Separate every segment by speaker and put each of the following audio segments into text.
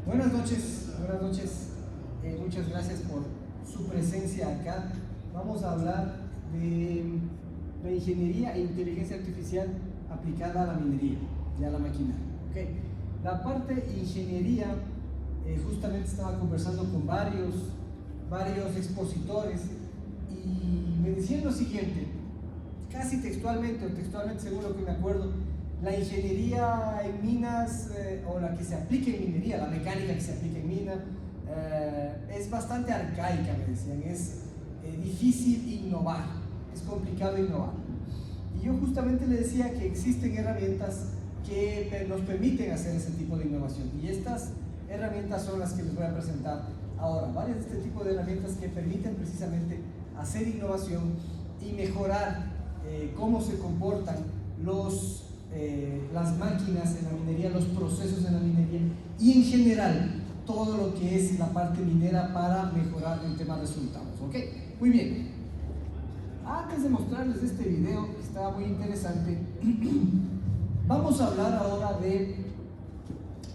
Speaker 1: Buenas noches, buenas noches. Muchas gracias por su presencia acá. Vamos a hablar de la ingeniería e inteligencia artificial aplicada a la minería y a la maquinaria. Okay. La parte de ingeniería, justamente estaba conversando con varios expositores y me decían lo siguiente, casi textualmente o textualmente según lo que me acuerdo: la ingeniería en minas, o la que se aplica en minería, la mecánica que se aplica en mina, es bastante arcaica, me decían, es difícil innovar, es complicado innovar. Y yo justamente le decía que existen herramientas que nos permiten hacer ese tipo de innovación, y estas herramientas son las que les voy a presentar ahora, varias de este tipo de herramientas que permiten precisamente hacer innovación y mejorar cómo se comportan las máquinas en la minería, los procesos en la minería y en general todo lo que es la parte minera para mejorar el tema de resultados. ¿Ok? Muy bien. Antes de mostrarles este video, que está muy interesante, vamos a hablar ahora de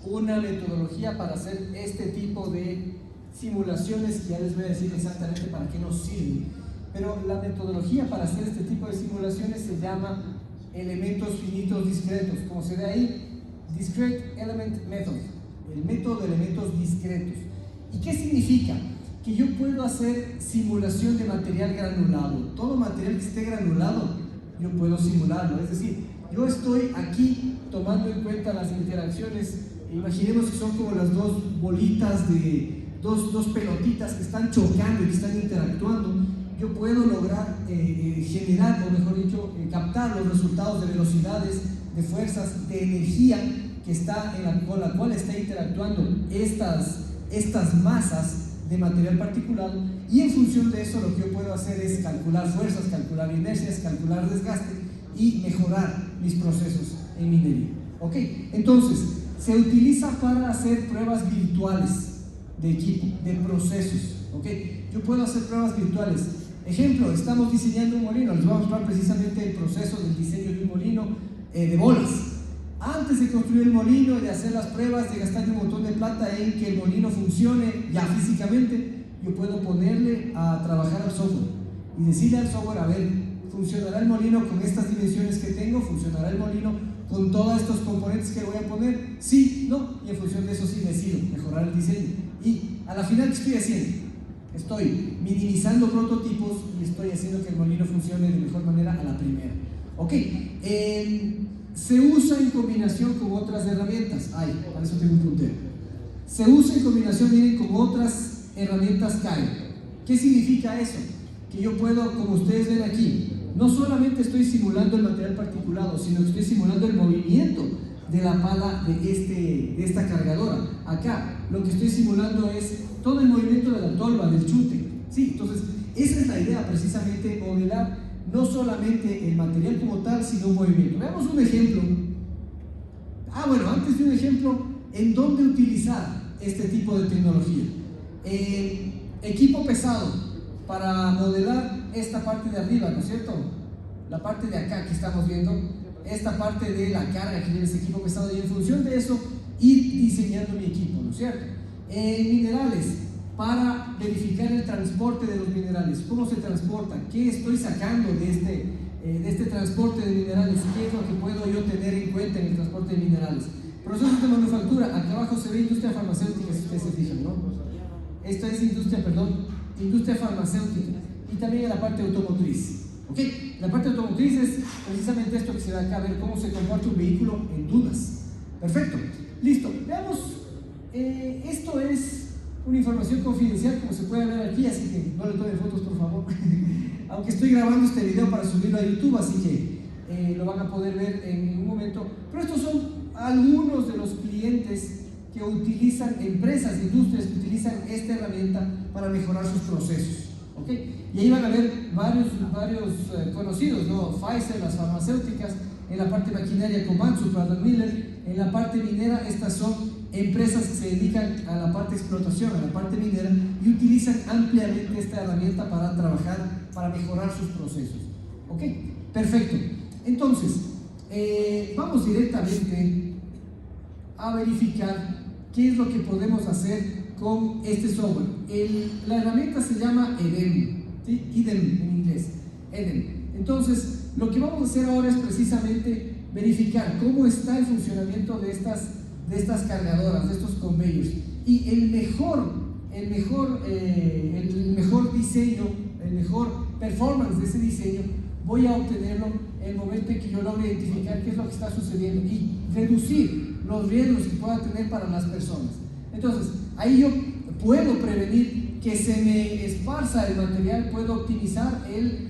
Speaker 1: una metodología para hacer este tipo de simulaciones, que ya les voy a decir exactamente para qué nos sirve. Pero la metodología para hacer este tipo de simulaciones se llama elementos finitos discretos, como se ve ahí, Discrete Element Method, el método de elementos discretos. ¿Y qué significa? Que yo puedo hacer simulación de material granulado. Todo material que esté granulado, yo puedo simularlo. Es decir, yo estoy aquí tomando en cuenta las interacciones. Imaginemos que son como las dos bolitas de dos pelotitas que están chocando y que están interactuando. Yo puedo lograr generar, o mejor dicho, captar los resultados de velocidades, de fuerzas, de energía que está con la cual está interactuando estas masas de material particulado, y en función de eso lo que yo puedo hacer es calcular fuerzas, calcular inercias, calcular desgaste y mejorar mis procesos en minería. ¿Ok? Entonces, se utiliza para hacer pruebas virtuales de equipo, de procesos. ¿Ok? Yo puedo hacer pruebas virtuales. Ejemplo, estamos diseñando un molino. Les voy a mostrar precisamente el proceso del diseño de un molino de bolas. Antes de construir el molino y de hacer las pruebas, de gastar un montón de plata en que el molino funcione ya físicamente, yo puedo ponerle a trabajar al software y decirle al software: a ver, ¿funcionará el molino con estas dimensiones que tengo? ¿Funcionará el molino con todos estos componentes que voy a poner? Sí, no, y en función de eso sí decido mejorar el diseño. Y a la final, ¿qué estoy haciendo? Estoy minimizando prototipos y estoy haciendo que el molino funcione de mejor manera a la primera. Ok, se usa en combinación con otras herramientas. Para eso tengo un puntero. Se usa en combinación, miren, con otras herramientas CAE. ¿Qué significa eso? Que yo puedo, como ustedes ven aquí, no solamente estoy simulando el material particulado, sino que estoy simulando el movimiento de la pala de esta cargadora. Acá lo que estoy simulando es todo el movimiento de la tolva, del chute. Sí, entonces esa es la idea, precisamente, modelar no solamente el material como tal, sino un movimiento. Veamos un ejemplo. Bueno, antes de un ejemplo, ¿en dónde utilizar este tipo de tecnología? Equipo pesado, para modelar esta parte de arriba, ¿no es cierto? La parte de acá que estamos viendo, esta parte de la carga que tiene ese equipo pesado, y en función de eso ir diseñando mi equipo, ¿no es cierto? Minerales, para verificar el transporte de los minerales, cómo se transporta, qué estoy sacando de este transporte de minerales, qué es lo que puedo yo tener en cuenta en el transporte de minerales. Procesos de manufactura, acá abajo se ve industria farmacéutica, si ustedes se fijan, ¿no? Esto es industria farmacéutica, y también en la parte automotriz. ¿Ok? La parte automotriz es precisamente esto que se ve acá, ver cómo se comporta un vehículo en dunas. Perfecto, listo, veamos. Esto es una información confidencial, como se puede ver aquí, así que no le tomen fotos, por favor. Aunque estoy grabando este video para subirlo a YouTube, así que lo van a poder ver en un momento. Pero estos son algunos de los clientes que utilizan, empresas, industrias que utilizan esta herramienta para mejorar sus procesos. ¿Okay? Y ahí van a ver varios conocidos, ¿no? Pfizer, las farmacéuticas; en la parte maquinaria, Komatsu, Pratt & Miller; en la parte minera, estas son empresas que se dedican a la parte de explotación, a la parte minera, y utilizan ampliamente esta herramienta para trabajar, para mejorar sus procesos. ¿Ok? Perfecto. Entonces, vamos directamente a verificar ¿qué es lo que podemos hacer con este software? La herramienta se llama EDEM, ¿sí? EDEM en inglés, EDEM. Entonces, lo que vamos a hacer ahora es precisamente verificar cómo está el funcionamiento de estas cargadoras, de estos conveyors. Y el mejor diseño, el mejor performance de ese diseño, voy a obtenerlo en el momento en que yo logre identificar qué es lo que está sucediendo y reducir los riesgos que pueda tener para las personas. Entonces, ahí yo puedo prevenir que se me esparza el material, puedo optimizar el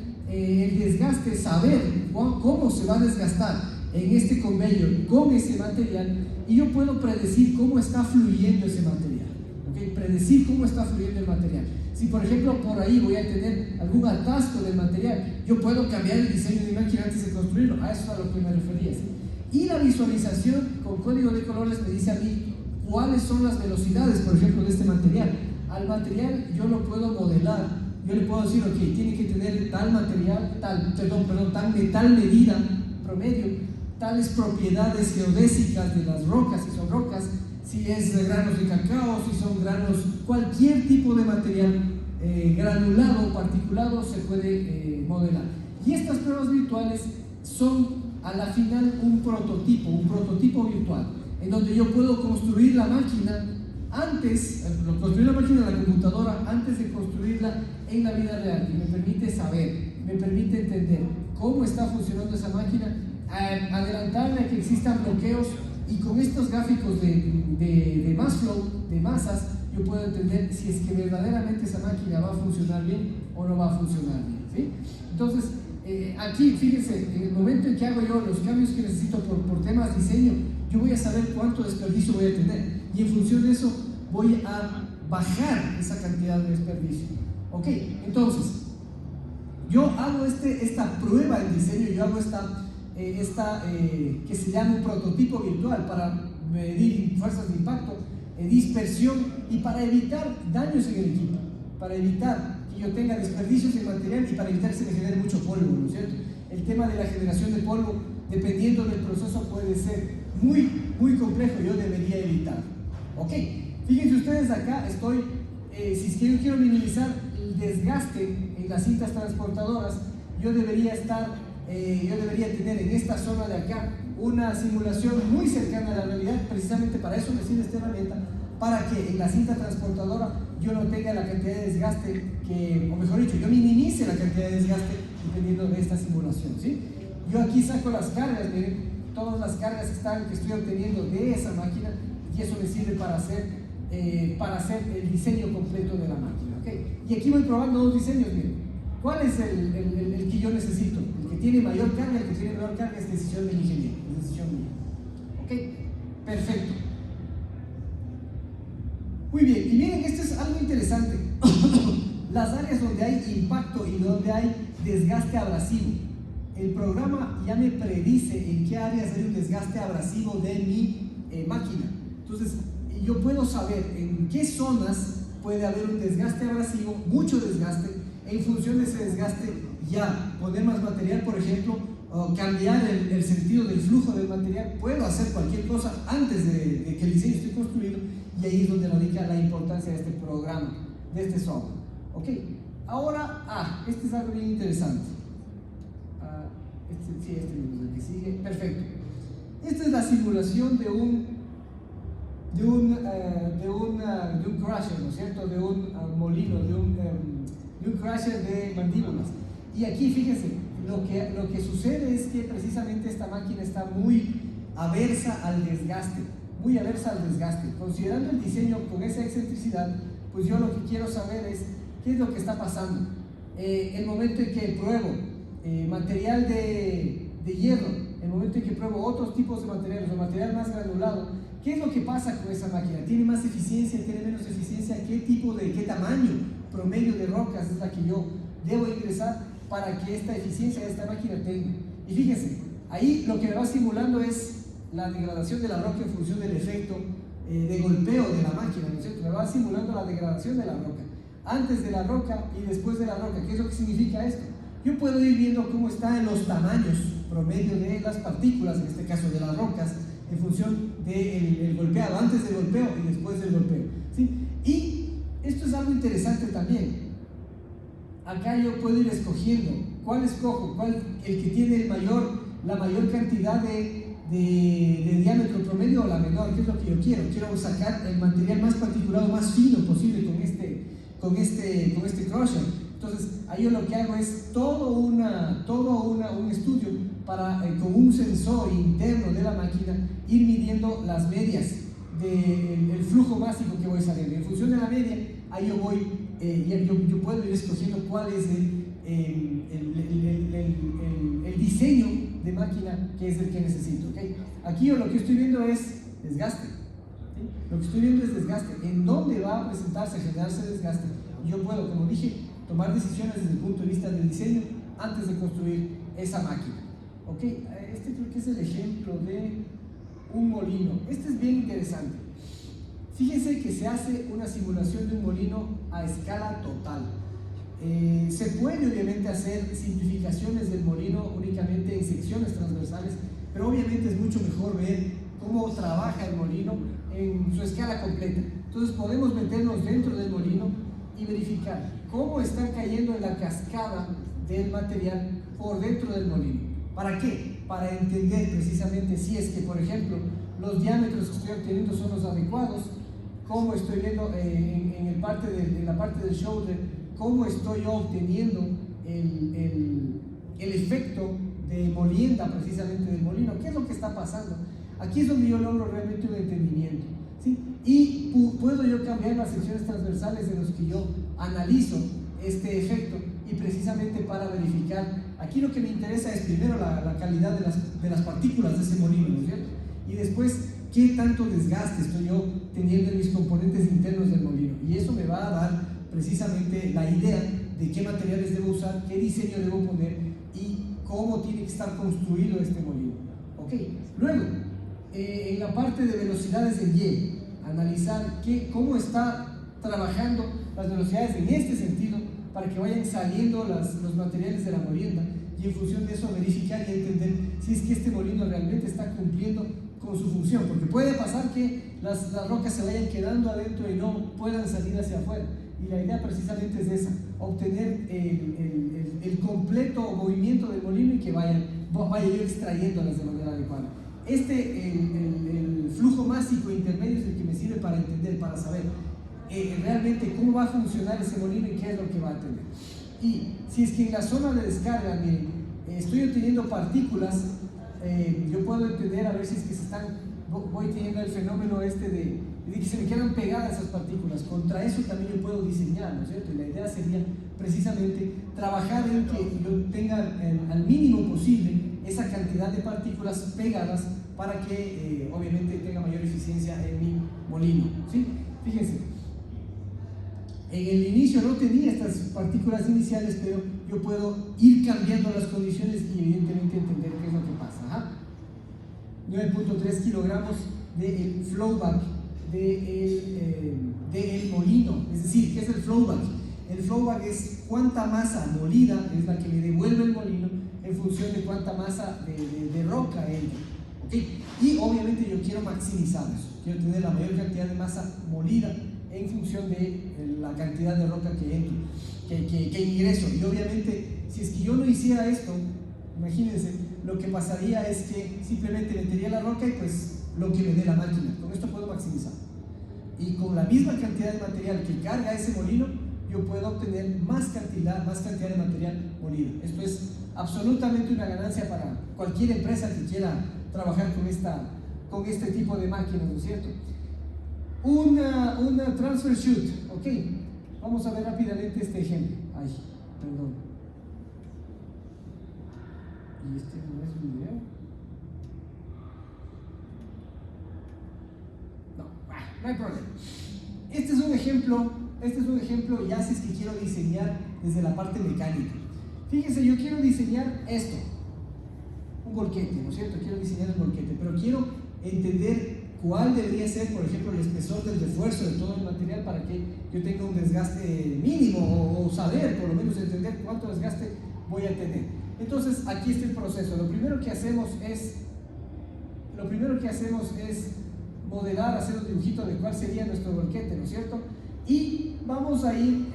Speaker 1: desgaste, saber cómo se va a desgastar en este conveyor con ese material, y yo puedo predecir cómo está fluyendo ese material, ¿okay? Predecir cómo está fluyendo el material. Si por ejemplo por ahí voy a tener algún atasco del material, yo puedo cambiar el diseño de mi máquina antes de construirlo. A eso es a lo que me refería, ¿sí? Y la visualización con código de colores me dice a mí cuáles son las velocidades, por ejemplo, de este material. Al material yo lo puedo modelar, yo le puedo decir, ok, tiene que tener tal material, tal medida promedio, tales propiedades geodésicas de las rocas, si son rocas, si es granos de cacao, si son granos, cualquier tipo de material granulado o particulado se puede modelar. Y estas pruebas virtuales son a la final un prototipo virtual, en donde yo puedo construir la máquina construir la máquina en la computadora antes de construirla en la vida real, y me permite saber, me permite entender cómo está funcionando esa máquina, adelantarle a que existan bloqueos, y con estos gráficos de mass flow, de masas, yo puedo entender si es que verdaderamente esa máquina va a funcionar bien o no va a funcionar bien, ¿sí? Entonces, aquí, fíjense, en el momento en que hago yo los cambios que necesito por temas de diseño, yo voy a saber cuánto desperdicio voy a tener, y en función de eso voy a bajar esa cantidad de desperdicio. Ok, entonces yo hago esta prueba de diseño, yo hago que se llama un prototipo virtual para medir fuerzas de impacto, dispersión, y para evitar daños en el equipo, para evitar que yo tenga desperdicios de material y para evitar que se me genere mucho polvo, ¿no es cierto? El tema de la generación de polvo, dependiendo del proceso, puede ser muy, muy complejo, yo debería evitar. Ok, fíjense ustedes acá, si es que yo quiero minimizar el desgaste en las cintas transportadoras, yo debería tener en esta zona de acá una simulación muy cercana a la realidad. Precisamente para eso me sirve esta herramienta, para que en la cinta transportadora yo no tenga la cantidad de desgaste o mejor dicho, yo minimice la cantidad de desgaste dependiendo de esta simulación, ¿sí? Yo aquí saco las cargas, miren, todas las cargas que estoy obteniendo de esa máquina, y eso me sirve para hacer el diseño completo de la máquina, ¿okay? Y aquí voy probando dos diseños, miren. ¿Cuál es el que yo necesito? El que tiene mayor carga, el que tiene menor carga es decisión del ingeniero, es decisión mía. ¿Ok? Perfecto. Muy bien, y miren, esto es algo interesante. Las áreas donde hay impacto y donde hay desgaste abrasivo, el programa ya me predice en qué áreas hay un desgaste abrasivo de mi máquina. Entonces, yo puedo saber en qué zonas puede haber un desgaste abrasivo, mucho desgaste. En función de ese desgaste, ya poner más material, por ejemplo, o cambiar el sentido del flujo del material. Puedo hacer cualquier cosa antes de que el diseño esté construido, y ahí es donde radica la importancia de este programa, de este software. Ok, ahora, este es algo bien interesante. Este mismo es el que sigue. Perfecto. Esta es la simulación de un crusher, ¿no es cierto? De un molino, de un crusher de mandíbulas. Y aquí fíjense, lo que sucede es que precisamente esta máquina está muy aversa al desgaste, Considerando el diseño con esa excentricidad, pues yo lo que quiero saber es qué es lo que está pasando. El momento en que pruebo material de hierro, el momento en que pruebo otros tipos de materiales o material más granulado, ¿qué es lo que pasa con esa máquina? ¿Tiene más eficiencia? ¿Tiene menos eficiencia? ¿Qué tamaño promedio de rocas es la que yo debo ingresar para que esta eficiencia de esta máquina tenga? Y fíjense, ahí lo que me va simulando es la degradación de la roca en función del efecto de golpeo de la máquina, ¿no es cierto? Me va simulando la degradación de la roca, antes de la roca y después de la roca. ¿Qué es lo que significa esto? Yo puedo ir viendo cómo están los tamaños promedio de las partículas, en este caso de las rocas, en función del golpeado, antes del golpeo y después del golpeo, ¿sí? Y esto es algo interesante también. Acá yo puedo ir escogiendo cuál escojo, el que tiene la mayor cantidad de diámetro promedio o la menor, que es lo que yo quiero. Quiero sacar el material más particulado, más fino posible con este crusher. Entonces, ahí yo lo que hago es todo un estudio para, con un sensor interno de la máquina, ir midiendo las medias del flujo másico que voy saliendo. En función de la media, ahí yo voy, yo puedo ir escogiendo cuál es el diseño de máquina que es el que necesito, ¿okay? Aquí yo lo que estoy viendo es desgaste, ¿sí? Lo que estoy viendo es desgaste. ¿En dónde va a presentarse, generarse desgaste? Yo puedo, como dije, tomar decisiones desde el punto de vista del diseño antes de construir esa máquina, ¿ok? Este creo que es el ejemplo de un molino. Este es bien interesante. Fíjense que se hace una simulación de un molino a escala total. Se puede obviamente hacer simplificaciones del molino únicamente en secciones transversales, pero obviamente es mucho mejor ver cómo trabaja el molino en su escala completa. Entonces podemos meternos dentro del molino y verificar cómo está cayendo en la cascada del material por dentro del molino. ¿Para qué? Para entender precisamente si es que, por ejemplo, los diámetros que estoy obteniendo son los adecuados, cómo estoy viendo en la parte del shoulder, cómo estoy yo obteniendo el efecto de molienda precisamente del molino, qué es lo que está pasando. Aquí es donde yo logro realmente un entendimiento, ¿sí? Y puedo yo cambiar las secciones transversales en las que yo analizo este efecto, y precisamente para verificar, aquí lo que me interesa es primero la calidad de las partículas de ese molino, ¿no es cierto? Y después, qué tanto desgaste estoy yo teniendo en mis componentes internos del molino, y eso me va a dar precisamente la idea de qué materiales debo usar, qué diseño debo poner y cómo tiene que estar construido este molino. Ok, luego, en la parte de velocidades en Y, analizar cómo está trabajando las velocidades en este sentido para que vayan saliendo los materiales de la molienda, y en función de eso verificar y entender si es que este molino realmente está cumpliendo con su función, porque puede pasar que las rocas se vayan quedando adentro y no puedan salir hacia afuera. Y la idea precisamente es esa, obtener el completo movimiento del molino y que vaya yo extrayéndolas de manera adecuada. El flujo másico intermedio es el que me sirve para entender, para saber realmente cómo va a funcionar ese molino y qué es lo que va a tener. Y si es que en la zona de descarga, miren, estoy obteniendo partículas, yo puedo entender a ver si es que voy teniendo el fenómeno de que se me quedan pegadas esas partículas. Contra eso también yo puedo diseñar, ¿no es cierto? Y la idea sería precisamente trabajar en que yo tenga al mínimo posible esa cantidad de partículas pegadas para que obviamente tenga mayor eficiencia en mi molino, ¿sí? Fíjense, en el inicio no tenía estas partículas iniciales, pero yo puedo ir cambiando las condiciones y evidentemente entender qué es lo que pasa. 9.3 kilogramos de flowback del molino. Es decir, ¿qué es el flowback? El flowback es cuánta masa molida es la que me devuelve el molino en función de cuánta masa de roca entra, ¿okay? Y obviamente yo quiero maximizar eso, quiero tener la mayor cantidad de masa molida en función de la cantidad de roca que entro, que ingreso. Y obviamente, si es que yo no hiciera esto, imagínense, lo que pasaría es que simplemente metería la roca y pues lo que me dé la máquina. Con esto puedo maximizar. Y con la misma cantidad de material que carga ese molino, yo puedo obtener más cantidad de material molido. Esto es absolutamente una ganancia para cualquier empresa que quiera trabajar con este tipo de máquinas, ¿no es cierto? Una transfer chute, ok. Vamos a ver rápidamente este ejemplo. Ay, perdón. ¿Y este no es video? No hay problema. Este es un ejemplo ya si es que quiero diseñar desde la parte mecánica. Fíjense, yo quiero diseñar esto, un volquete, ¿no es cierto? Quiero diseñar el volquete, pero quiero entender cuál debería ser, por ejemplo, el espesor del refuerzo de todo el material para que yo tenga un desgaste mínimo, o saber, por lo menos entender cuánto desgaste voy a tener. Entonces, aquí está el proceso. Lo primero que hacemos es modelar, hacer un dibujito de cuál sería nuestro volquete, ¿no es cierto? Y vamos a ir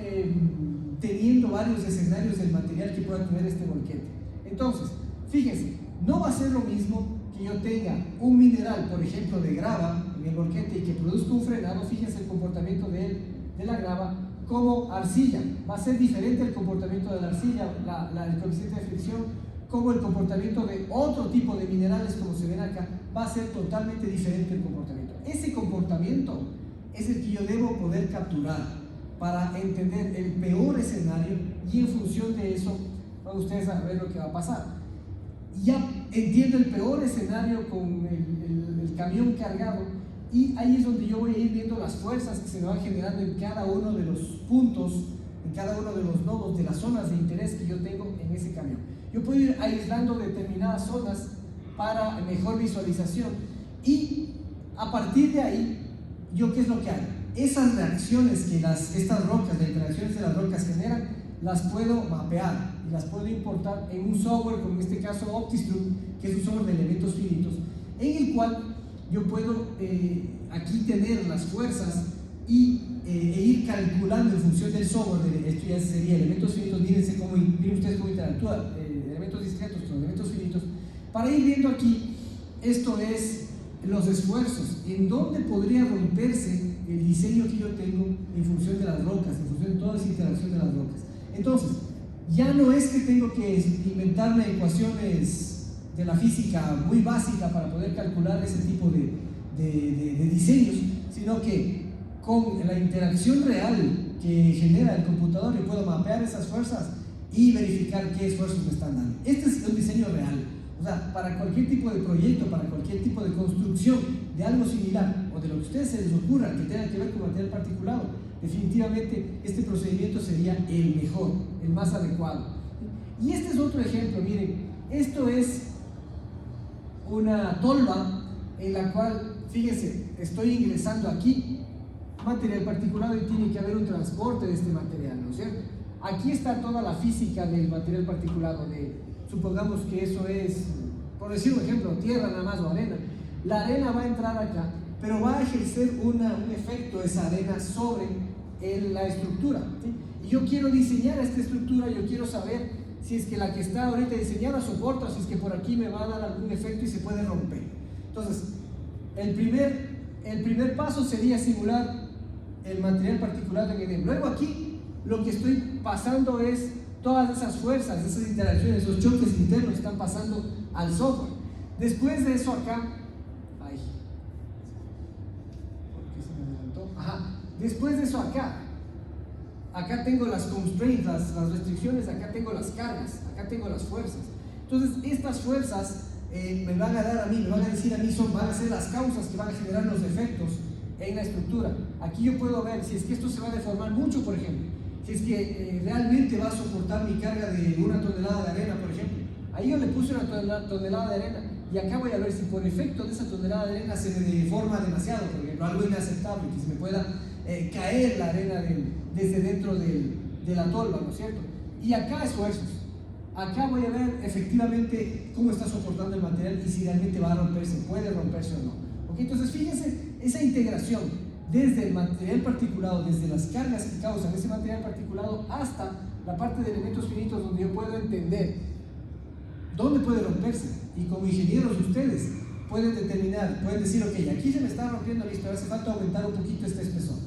Speaker 1: teniendo varios escenarios del material que pueda tener este volquete. Entonces, fíjense, no va a ser lo mismo que yo tenga un mineral, por ejemplo, de grava en el volquete y que produzca un frenado. Fíjense el comportamiento de la grava, como arcilla. Va a ser diferente el comportamiento de la arcilla, el coeficiente de fricción, como el comportamiento de otro tipo de minerales, como se ven acá, va a ser totalmente diferente el comportamiento. Ese comportamiento es el que yo debo poder capturar para entender el peor escenario, y en función de eso van ustedes a ver lo que va a pasar. Ya entiendo el peor escenario con el camión cargado, y ahí es donde yo voy a ir viendo las fuerzas que se me van generando en cada uno de los puntos, en cada uno de los nodos de las zonas de interés que yo tengo en ese camión. Yo puedo ir aislando determinadas zonas para mejor visualización, y a partir de ahí, ¿yo qué es lo que hago? Esas reacciones que estas rocas, las interacciones de las rocas generan, las puedo mapear y las puedo importar en un software, como en este caso OptiStruct, que es un software de elementos finitos, en el cual yo puedo aquí tener las fuerzas e ir calculando en función del software. Esto ya sería elementos finitos. Miren ustedes cómo interactúan elementos discretos con elementos finitos, para ir viendo aquí, esto es los esfuerzos, en dónde podría romperse el diseño que yo tengo en función de las rocas, en función de toda esa interacción de las rocas. Entonces, ya no es que tengo que inventarme ecuaciones de la física muy básica para poder calcular ese tipo de diseños, sino que con la interacción real que genera el computador yo puedo mapear esas fuerzas y verificar qué esfuerzos me están dando. Este es un diseño real. O sea, para cualquier tipo de proyecto, para cualquier tipo de construcción de algo similar, o de lo que a ustedes se les ocurra que tenga que ver con material particulado, definitivamente este procedimiento sería el mejor, el más adecuado. Y este es otro ejemplo. Miren, esto es una tolva en la cual, fíjense, estoy ingresando aquí material particulado y tiene que haber un transporte de este material, ¿no es cierto? Aquí está toda la física del material particulado, supongamos que eso es, por decir un ejemplo, tierra nada más o arena. La arena va a entrar acá, pero va a ejercer un efecto esa arena sobre la estructura, ¿sí? Y yo quiero diseñar esta estructura, yo quiero saber si es que la que está ahorita diseñada soporta, si es que por aquí me va a dar algún efecto y se puede romper. Entonces, el primer paso sería simular el material particulado en EDEM. Luego aquí lo que estoy pasando es todas esas fuerzas, esas interacciones, esos choques internos que están pasando al software. Después de eso acá, ¿por qué se me adelantó? Después de eso acá tengo las constraints, las restricciones, acá tengo las cargas, acá tengo las fuerzas. Entonces estas fuerzas me van a dar a mí, me van a decir a mí, van a ser las causas que van a generar los efectos en la estructura. Aquí yo puedo ver si es que esto se va a deformar mucho, por ejemplo, si es que realmente va a soportar mi carga de 1 tonelada de arena, por ejemplo. Ahí yo le puse 1 tonelada de arena, y acá voy a ver si por efecto de esa tonelada de arena se me deforma demasiado, por ejemplo, algo inaceptable, que se me pueda caer la arena desde dentro de la tolva, ¿no es cierto? Y acá esfuerzos. Acá voy a ver efectivamente cómo está soportando el material y si realmente va a romperse, puede romperse o no. ¿Okay? Entonces fíjense esa integración desde el material particulado, desde las cargas que causan ese material particulado hasta la parte de elementos finitos, donde yo puedo entender dónde puede romperse, y como ingenieros ustedes pueden determinar, pueden decir, ok, aquí se me está rompiendo, listo, hace falta aumentar un poquito este espesor,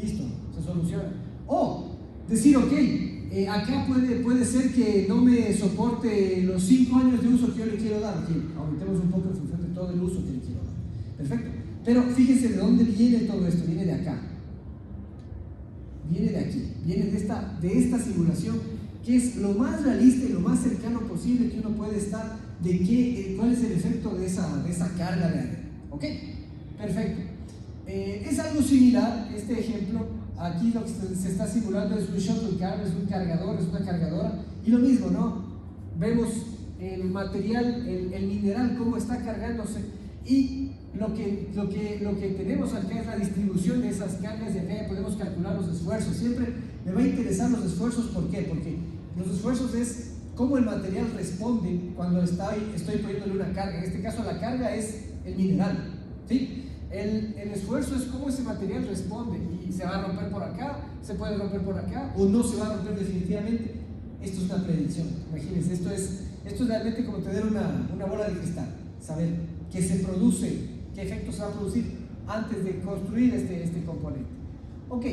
Speaker 1: listo, se soluciona. O decir, ok, acá puede ser que no me soporte los 5 años de uso que yo le quiero dar, ok, aumentemos un poco en función de todo el uso que le quiero dar. Perfecto. Pero fíjense de dónde viene todo esto, viene de acá, viene de aquí, viene de esta simulación, que es lo más realista y lo más cercano posible que uno puede estar de cuál es el efecto de esa carga de arena. ¿Ok? Perfecto. Es algo similar, este ejemplo. Aquí lo que se está simulando es un shuttle car, es un cargador, es una cargadora, y lo mismo, ¿no? Vemos el material, el mineral, cómo está cargándose, y lo que tenemos acá es la distribución de esas cargas, y acá ya podemos calcular los esfuerzos. Siempre me va a interesar los esfuerzos. ¿Por qué? Porque los esfuerzos es cómo el material responde cuando estoy poniéndole una carga. En este caso la carga es el mineral, ¿sí? El esfuerzo es cómo ese material responde, y se va a romper por acá, se puede romper por acá, o no se va a romper definitivamente. Esto es una predicción, imagínense, esto es realmente como tener una bola de cristal, saber qué se produce, qué efectos se va a producir antes de construir este componente. Ok,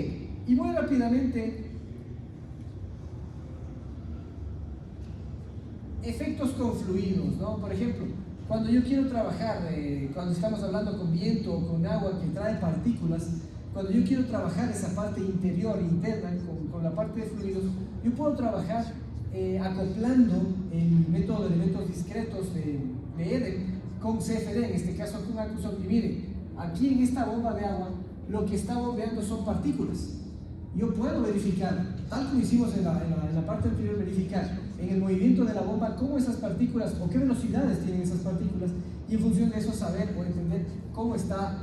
Speaker 1: y muy rápidamente, efectos con fluidos, ¿no? Por ejemplo, cuando yo quiero trabajar, cuando estamos hablando con viento o con agua que trae partículas, cuando yo quiero trabajar esa parte interior, interna, con la parte de fluidos, yo puedo trabajar acoplando el método de elementos discretos de Eden con CFD, en este caso con Accuson. Y miren, aquí en esta bomba de agua, lo que está bombeando son partículas. Yo puedo verificar, tal como hicimos en la parte anterior, verificar en el movimiento de la bomba cómo esas partículas o qué velocidades tienen esas partículas, y en función de eso saber o entender cómo está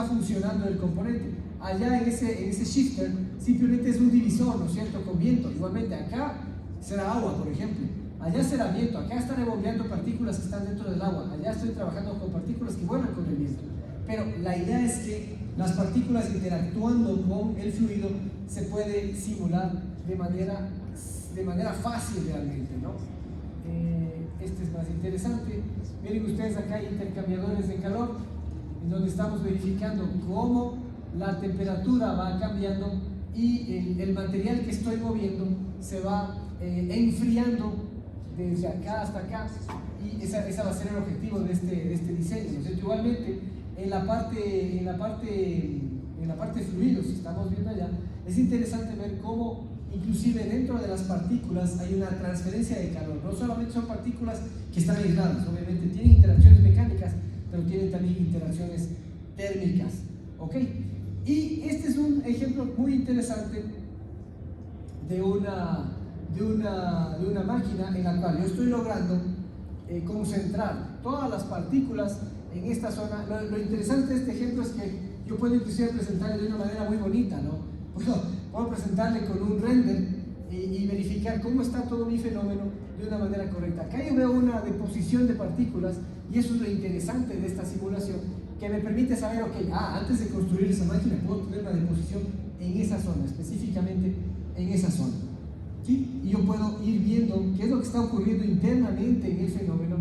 Speaker 1: funcionando el componente. Allá en ese shifter simplemente es un divisor, ¿no es cierto?, con viento. Igualmente acá será agua, por ejemplo, allá será viento, acá estaré bombeando partículas que están dentro del agua, allá estoy trabajando con partículas que vuelan con el viento. Pero la idea es que las partículas interactuando con el fluido se puede simular de manera fácil realmente, ¿no? Este es más interesante. Miren ustedes, acá hay intercambiadores de calor, en donde estamos verificando cómo la temperatura va cambiando y el material que estoy moviendo se va enfriando desde acá hasta acá, y esa va a ser el objetivo de este diseño, ¿no es cierto? Igualmente, en la parte de fluidos, estamos viendo allá, es interesante ver cómo inclusive dentro de las partículas hay una transferencia de calor. No solamente son partículas que están aisladas, obviamente tienen interacciones mecánicas, pero tienen también interacciones térmicas, ¿ok? Y este es un ejemplo muy interesante de una máquina en la cual yo estoy logrando concentrar todas las partículas en esta zona. Lo interesante de este ejemplo es que yo puedo inclusive presentarle de una manera muy bonita, ¿no? Puedo presentarle con un render y verificar cómo está todo mi fenómeno de una manera correcta. Acá yo veo una deposición de partículas, y eso es lo interesante de esta simulación, que me permite saber, ok, antes de construir esa máquina puedo tener una deposición en esa zona, específicamente en esa zona, ¿sí? Y yo puedo ir viendo qué es lo que está ocurriendo internamente en el fenómeno.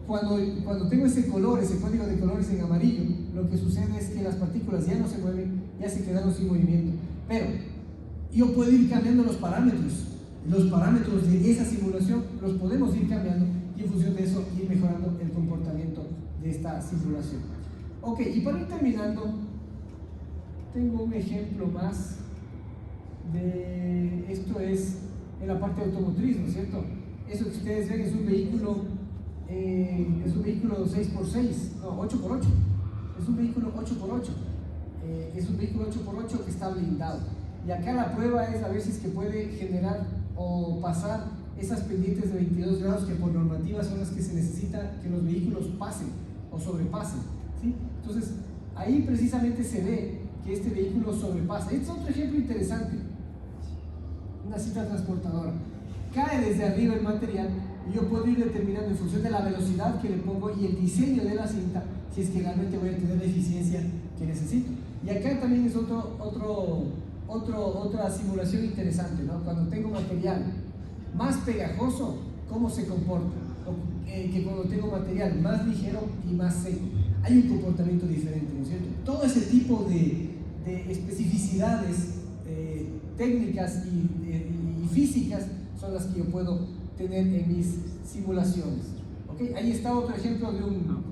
Speaker 1: Cuando tengo ese color, ese código de colores en amarillo, lo que sucede es que las partículas ya no se mueven, ya se quedaron sin movimiento. Pero yo puedo ir cambiando los parámetros de esa simulación, los podemos ir cambiando, y en función de eso ir mejorando el comportamiento de esta simulación. Ok, y para ir terminando, tengo un ejemplo más de esto. Es en la parte automotriz, ¿no es cierto? Eso que ustedes ven es un vehículo 6x6, no, 8x8. Es un vehículo 8x8. Es un vehículo 8x8 que está blindado. Y acá la prueba es a ver si es que puede generar o pasar esas pendientes de 22 grados que por normativa son las que se necesita que los vehículos pasen o sobrepasen, ¿sí? Entonces, ahí precisamente se ve que este vehículo sobrepasa. Este es otro ejemplo interesante. Una cinta transportadora. Cae desde arriba el material, y yo puedo ir determinando en función de la velocidad que le pongo y el diseño de la cinta si es que realmente voy a tener la eficiencia que necesito. Y acá también es otra simulación interesante, ¿no? Cuando tengo material más pegajoso, ¿cómo se comporta? Que cuando tengo material más ligero y más seco. Hay un comportamiento diferente, ¿no es cierto? Todo ese tipo de especificidades técnicas y físicas son las que yo puedo tener en mis simulaciones. ¿Okay? Ahí está otro ejemplo de un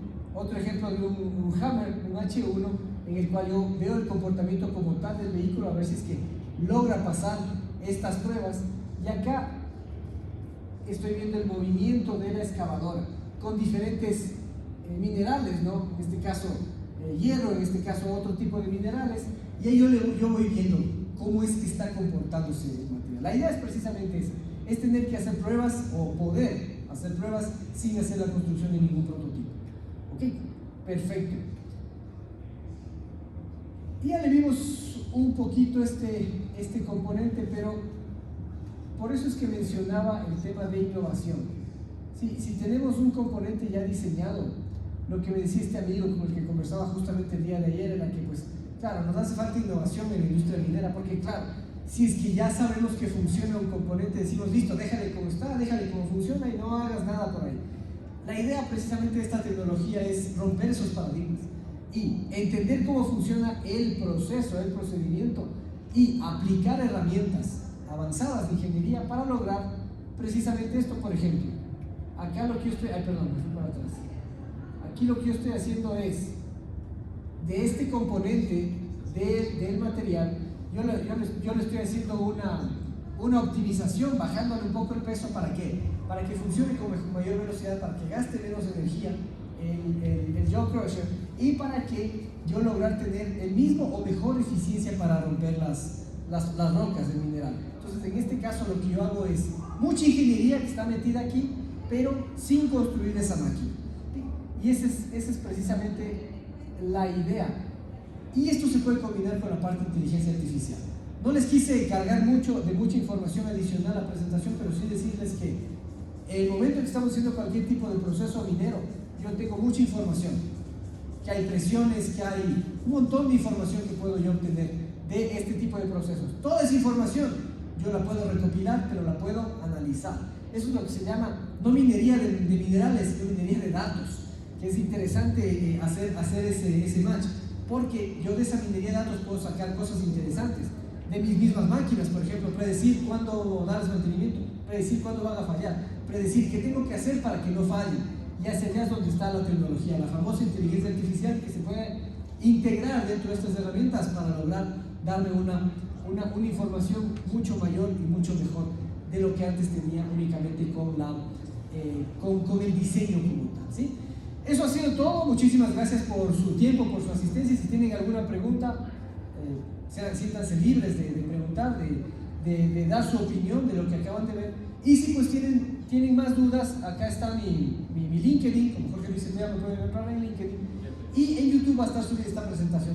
Speaker 1: Hammer, un H1, en el cual yo veo el comportamiento como tal del vehículo, a ver si es que logra pasar estas pruebas. Y acá estoy viendo el movimiento de la excavadora con diferentes minerales, ¿no? En este caso hierro, en este caso otro tipo de minerales, y ahí yo voy viendo cómo es que está comportándose el material. La idea es precisamente esa, es tener que hacer pruebas o poder hacer pruebas sin hacer la construcción de ningún prototipo. ¿Ok? Perfecto. Y ya le vimos un poquito este componente, pero por eso es que mencionaba el tema de innovación. Si tenemos un componente ya diseñado, lo que me decía este amigo con el que conversaba justamente el día de ayer era que, pues, claro, nos hace falta innovación en la industria minera, porque claro, si es que ya sabemos que funciona un componente, decimos, listo, déjale como está, déjale como funciona y no hagas nada por ahí. La idea precisamente de esta tecnología es romper esos paradigmas y entender cómo funciona el proceso, el procedimiento, y aplicar herramientas avanzadas de ingeniería para lograr precisamente esto. Por ejemplo, acá lo que yo estoy, me fui para atrás. Aquí lo que yo estoy haciendo es, de este componente del material, yo le estoy haciendo una optimización, bajándole un poco el peso. ¿Para qué? Para que funcione con mayor velocidad, para que gaste menos energía el jaw crusher, y para que yo lograr tener el mismo o mejor eficiencia para romper las rocas del mineral. Entonces, en este caso lo que yo hago es mucha ingeniería que está metida aquí, pero sin construir esa máquina. Y esa es precisamente la idea. Y esto se puede combinar con la parte de inteligencia artificial. No les quise cargar de mucha información adicional a la presentación, pero sí decirles que el momento en que estamos haciendo cualquier tipo de proceso minero, yo tengo mucha información, que hay presiones, que hay un montón de información que puedo yo obtener de este tipo de procesos. Toda esa información yo la puedo recopilar, pero la puedo analizar. Eso es lo que se llama no minería de minerales, sino minería de datos, que es interesante hacer ese match, porque yo de esa minería de datos puedo sacar cosas interesantes de mis mismas máquinas. Por ejemplo, predecir cuándo darles mantenimiento, predecir cuándo van a fallar, predecir qué tengo que hacer para que no fallen. Y hacia allá es donde está la tecnología, la famosa inteligencia artificial, que se puede integrar dentro de estas herramientas para lograr darme una información mucho mayor y mucho mejor de lo que antes tenía únicamente con el diseño como tal, ¿sí? Eso ha sido todo. Muchísimas gracias por su tiempo, por su asistencia. Si tienen alguna pregunta, siéntanse libres de preguntar, de dar su opinión de lo que acaban de ver. Y si pues tienen más dudas, acá está mi LinkedIn, como Jorge Luis Endea, me pueden encontrar en LinkedIn, y en YouTube va a estar subida esta presentación.